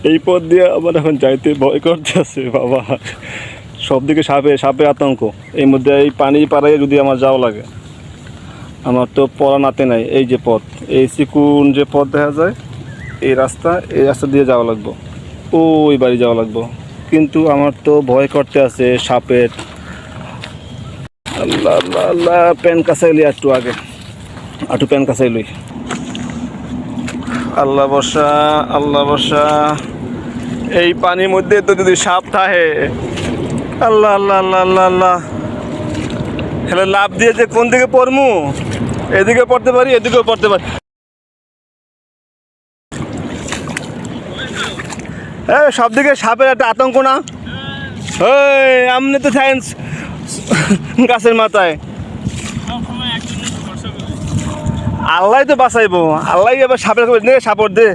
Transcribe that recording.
এই পথ দিয়ে আমার এখন যাইতে ভয় করতেছে বাবা। সব দিকে সাপে আতঙ্ক। এই মধ্যে এই পানি পাড়ায় যদি আমার যাওয়া লাগে, আমার তো পড়া নাতে নাই। এই যে পথ, এই চিকুন যে পথ দেখা যায়, এই রাস্তা দিয়ে যাওয়া লাগবো, ওই বাড়ি যাওয়া লাগবো। কিন্তু আমার তো ভয় করতে আছে সাপের। আল্লাহ আল্লাহ আল্লাহ, প্যান কাছাইলি একটু আগে, একটু প্যান কাছাইলি। আল্লাহ বর্ষা, আল্লাহ বর্ষা। এই পানির মধ্যে তো যদি সাপ থাকে, আল্লাহ আল্লাহ আল্লাহ আল্লাহ আল্লাহ, হেলে লাভ দিয়ে যে কোন দিকে পড়মু, এদিকে পড়তে পারি, এদিকেও পড়তে পারি। সব দিকে সাপের একটা আতঙ্ক না? আমনে তো সায়েন্স গাছের মাথায়। আল্লাহ তো বাঁচাইবো, আল্লাহ এবার সাপের সাপোর্ট দে।